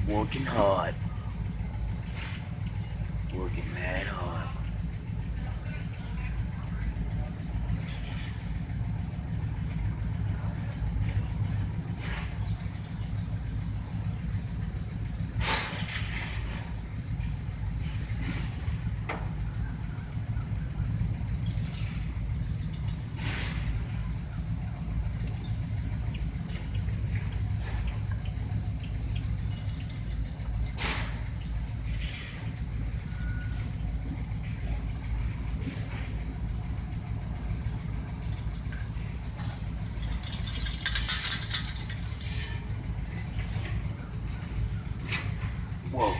Working hard. Working mad hard. Whoa.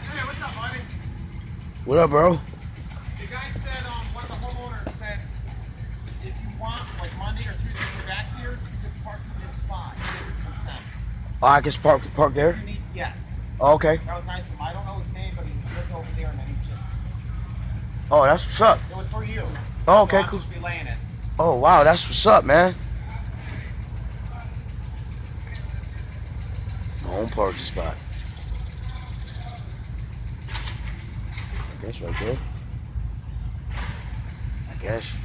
Hey, what's up, buddy? What up, bro? The guy said, one of the homeowners said, if you want, like Monday or Tuesday, to get back here, you can park in your spot. Get consent. Oh, I can park there? You need, yes. Oh, okay. That was nice of him. I don't know his name, but he lived over there, and then he just, Oh, that's what's up. it was for you. Oh, okay, So I'm cool. just relaying it. Oh, wow, that's what's up, man. My own parking spot. I guess right there. I guess.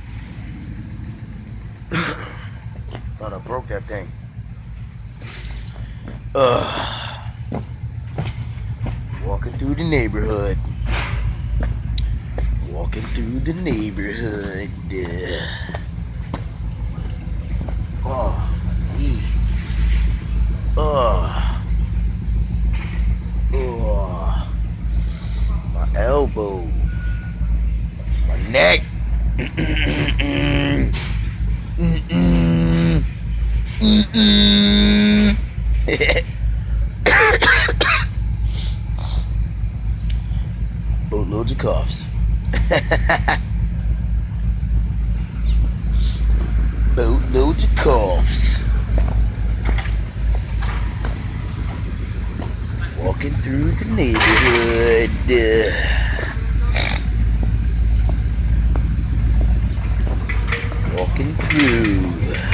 Thought I broke that thing. Walking through the neighborhood. Walking through the neighborhood. Oh, me. My elbow. My neck. Boatloads of coughs. Boatloads of coughs. Walking through the neighborhood. Walking through.